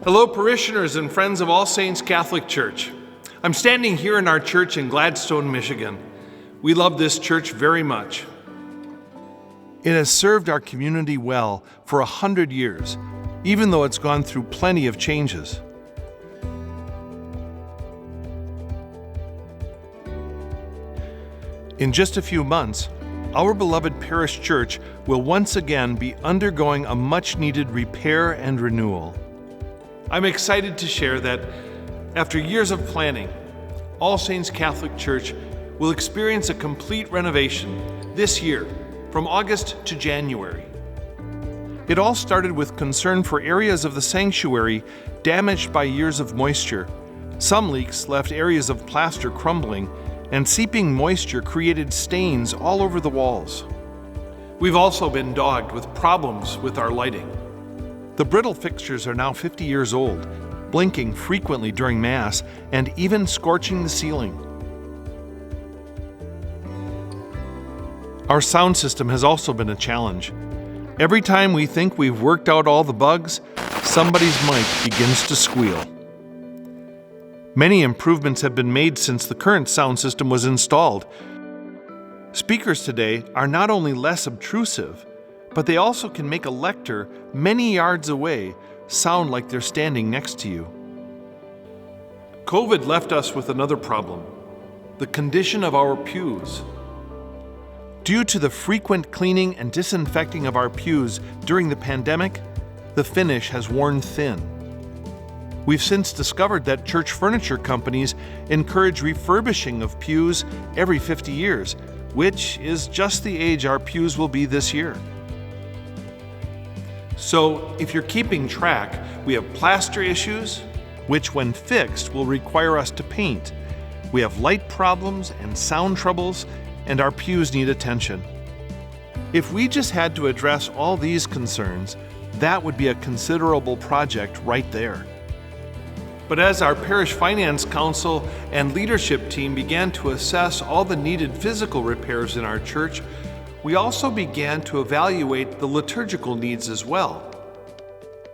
Hello, parishioners and friends of All Saints Catholic Church. I'm standing here in our church in Gladstone, Michigan. We love this church very much. It has served our community well for 100 years, even though it's gone through plenty of changes. In just a few months, our beloved parish church will once again be undergoing a much-needed repair and renewal. I'm excited to share that after years of planning, All Saints Catholic Church will experience a complete renovation this year, from August to January. It all started with concern for areas of the sanctuary damaged by years of moisture. Some leaks left areas of plaster crumbling, and seeping moisture created stains all over the walls. We've also been dogged with problems with our lighting. The brittle fixtures are now 50 years old, blinking frequently during Mass and even scorching the ceiling. Our sound system has also been a challenge. Every time we think we've worked out all the bugs, somebody's mic begins to squeal. Many improvements have been made since the current sound system was installed. Speakers today are not only less obtrusive, but they also can make a lector many yards away sound like they're standing next to you. COVID left us with another problem: the condition of our pews. Due to the frequent cleaning and disinfecting of our pews during the pandemic, the finish has worn thin. We've since discovered that church furniture companies encourage refurbishing of pews every 50 years, which is just the age our pews will be this year. So, if you're keeping track, we have plaster issues, which when fixed will require us to paint. We have light problems and sound troubles, and our pews need attention. If we just had to address all these concerns, that would be a considerable project right there. But as our parish finance council and leadership team began to assess all the needed physical repairs in our church, we also began to evaluate the liturgical needs as well.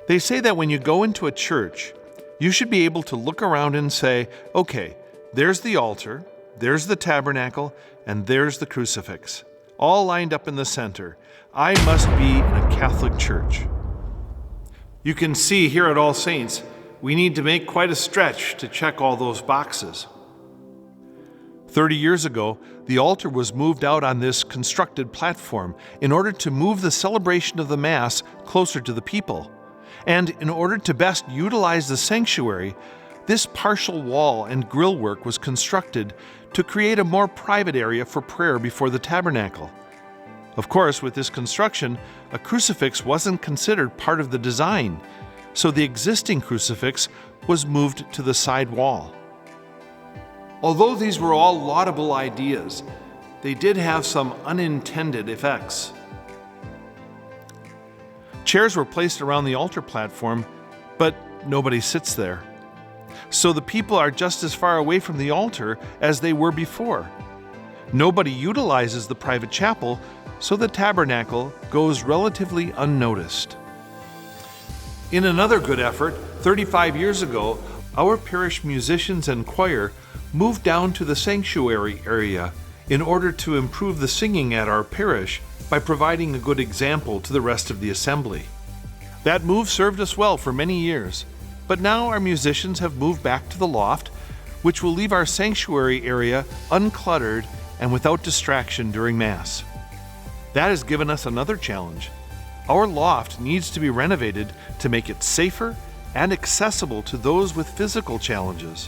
They say that when you go into a church, you should be able to look around and say, okay, there's the altar, there's the tabernacle, and there's the crucifix, all lined up in the center. I must be in a Catholic church. You can see here at All Saints, we need to make quite a stretch to check all those boxes. 30 years ago, the altar was moved out on this constructed platform in order to move the celebration of the Mass closer to the people. And in order to best utilize the sanctuary, this partial wall and grillwork was constructed to create a more private area for prayer before the tabernacle. Of course, with this construction, a crucifix wasn't considered part of the design, so the existing crucifix was moved to the side wall. Although these were all laudable ideas, they did have some unintended effects. Chairs were placed around the altar platform, but nobody sits there. So the people are just as far away from the altar as they were before. Nobody utilizes the private chapel, so the tabernacle goes relatively unnoticed. In another good effort, 35 years ago, our parish musicians and choir moved down to the sanctuary area in order to improve the singing at our parish by providing a good example to the rest of the assembly. That move served us well for many years, but now our musicians have moved back to the loft, which will leave our sanctuary area uncluttered and without distraction during Mass. That has given us another challenge. Our loft needs to be renovated to make it safer and accessible to those with physical challenges.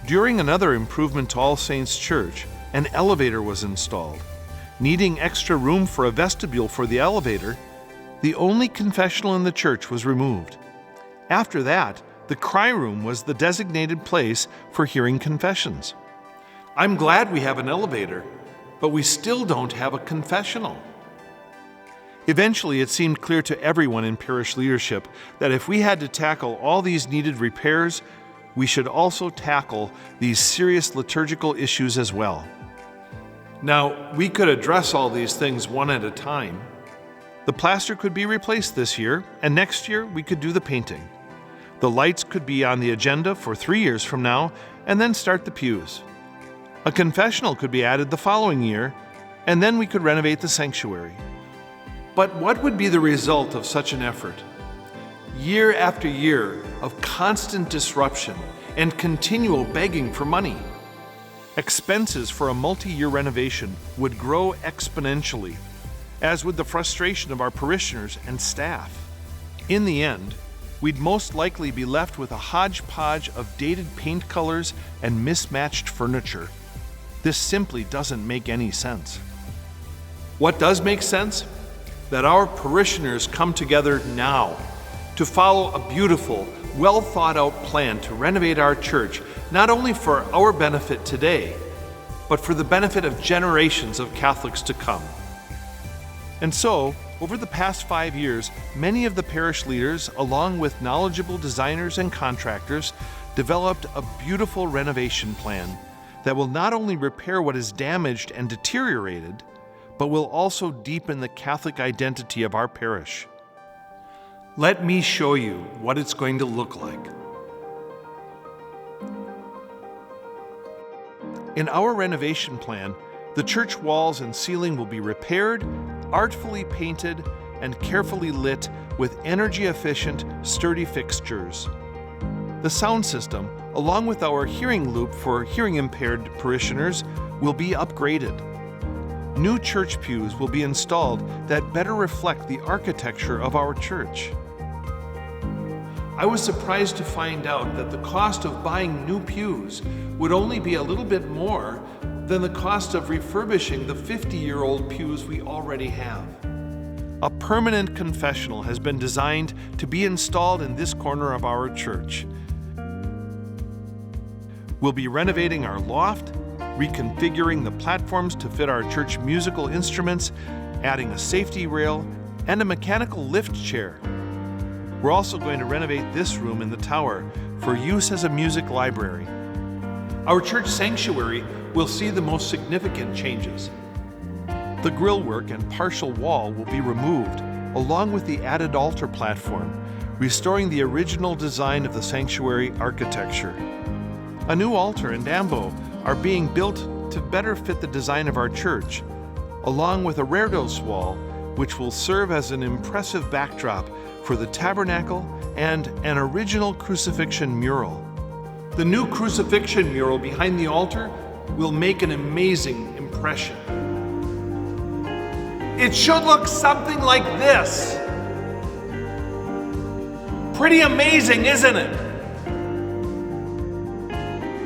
During another improvement to All Saints Church, an elevator was installed. Needing extra room for a vestibule for the elevator, the only confessional in the church was removed. After that, the cry room was the designated place for hearing confessions. I'm glad we have an elevator, but we still don't have a confessional. Eventually, it seemed clear to everyone in parish leadership that if we had to tackle all these needed repairs, we should also tackle these serious liturgical issues as well. Now, we could address all these things one at a time, The plaster could be replaced this year, and next year we could do the painting. The lights could be on the agenda for 3 years from now, and then start the pews. A confessional could be added the following year, and then we could renovate the sanctuary. But what would be the result of such an effort? Year after year of constant disruption and continual begging for money. Expenses for a multi-year renovation would grow exponentially, as would the frustration of our parishioners and staff. In the end, we'd most likely be left with a hodgepodge of dated paint colors and mismatched furniture. This simply doesn't make any sense. What does make sense? That our parishioners come together now to follow a beautiful, well thought out plan to renovate our church, not only for our benefit today, but for the benefit of generations of Catholics to come. And so, over the past 5 years, many of the parish leaders, along with knowledgeable designers and contractors, developed a beautiful renovation plan that will not only repair what is damaged and deteriorated, but will also deepen the Catholic identity of our parish. Let me show you what it's going to look like. In our renovation plan, the church walls and ceiling will be repaired, artfully painted, and carefully lit with energy-efficient, sturdy fixtures. The sound system, along with our hearing loop for hearing-impaired parishioners, will be upgraded. New church pews will be installed that better reflect the architecture of our church. I was surprised to find out that the cost of buying new pews would only be a little bit more than the cost of refurbishing the 50-year-old pews we already have. A permanent confessional has been designed to be installed in this corner of our church. We'll be renovating our loft, reconfiguring the platforms to fit our church musical instruments, adding a safety rail, and a mechanical lift chair. We're also going to renovate this room in the tower for use as a music library. Our church sanctuary will see the most significant changes. The grillwork and partial wall will be removed, along with the added altar platform, restoring the original design of the sanctuary architecture. A new altar and ambo are being built to better fit the design of our church, along with a reredos wall, which will serve as an impressive backdrop for the tabernacle and an original crucifixion mural. The new crucifixion mural behind the altar will make an amazing impression. It should look something like this. Pretty amazing, isn't it?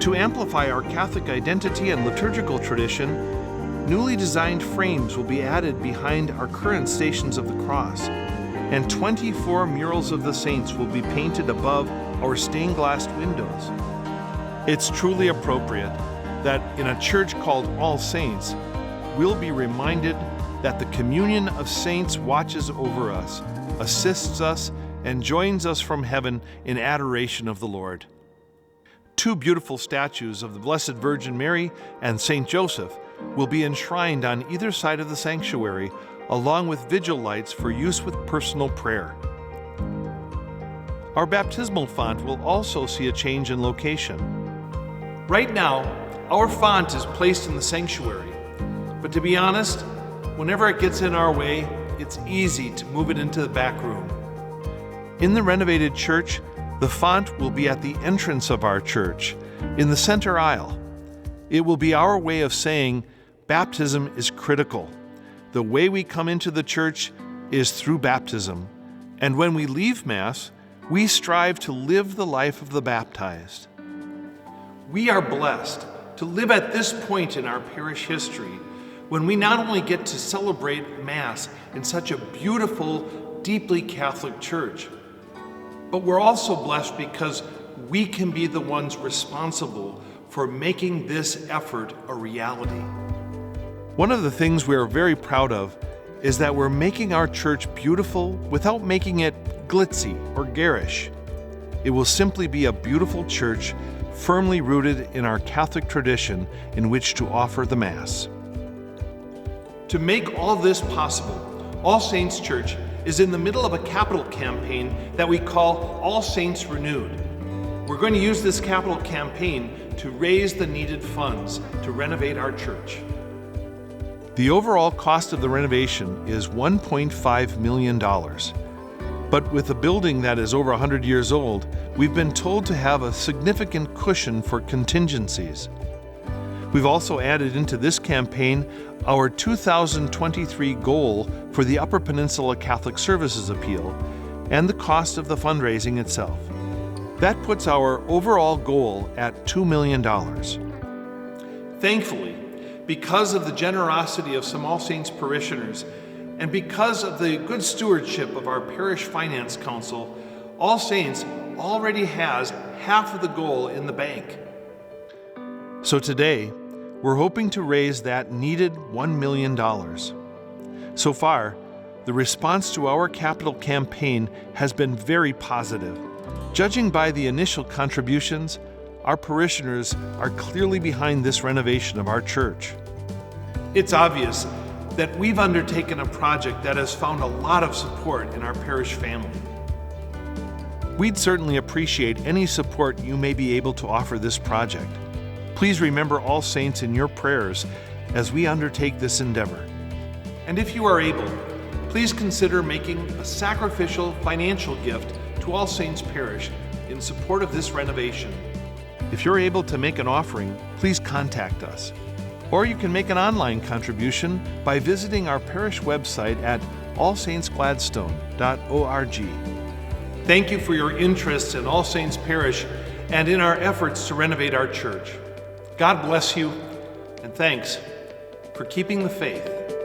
To amplify our Catholic identity and liturgical tradition, newly designed frames will be added behind our current Stations of the Cross, and 24 murals of the saints will be painted above our stained glass windows. It's truly appropriate that in a church called All Saints, we'll be reminded that the communion of saints watches over us, assists us, and joins us from heaven in adoration of the Lord. 2 beautiful statues of the Blessed Virgin Mary and Saint Joseph will be enshrined on either side of the sanctuary, along with vigil lights for use with personal prayer. Our baptismal font will also see a change in location. Right now, our font is placed in the sanctuary, but to be honest, whenever it gets in our way, it's easy to move it into the back room. In the renovated church, the font will be at the entrance of our church, in the center aisle. It will be our way of saying baptism is critical. The way we come into the church is through baptism, and when we leave Mass, we strive to live the life of the baptized. We are blessed to live at this point in our parish history when we not only get to celebrate Mass in such a beautiful, deeply Catholic church, but we're also blessed because we can be the ones responsible for making this effort a reality. One of the things we are very proud of is that we're making our church beautiful without making it glitzy or garish. It will simply be a beautiful church firmly rooted in our Catholic tradition in which to offer the Mass. To make all this possible, All Saints Church is in the middle of a capital campaign that we call All Saints Renewed. We're going to use this capital campaign to raise the needed funds to renovate our church. The overall cost of the renovation is $1.5 million. But with a building that is over 100 years old, we've been told to have a significant cushion for contingencies. We've also added into this campaign our 2023 goal for the Upper Peninsula Catholic Services Appeal and the cost of the fundraising itself. That puts our overall goal at $2 million. Thankfully, because of the generosity of some All Saints parishioners and because of the good stewardship of our Parish Finance Council, All Saints already has half of the goal in the bank. So today, we're hoping to raise that needed $1 million. So far, the response to our capital campaign has been very positive. Judging by the initial contributions, our parishioners are clearly behind this renovation of our church. It's obvious that we've undertaken a project that has found a lot of support in our parish family. We'd certainly appreciate any support you may be able to offer this project. Please remember All Saints in your prayers as we undertake this endeavor. And if you are able, please consider making a sacrificial financial gift to All Saints Parish in support of this renovation. If you're able to make an offering, please contact us. Or you can make an online contribution by visiting our parish website at allsaintsgladstone.org. Thank you for your interest in All Saints Parish and in our efforts to renovate our church. God bless you, and thanks for keeping the faith.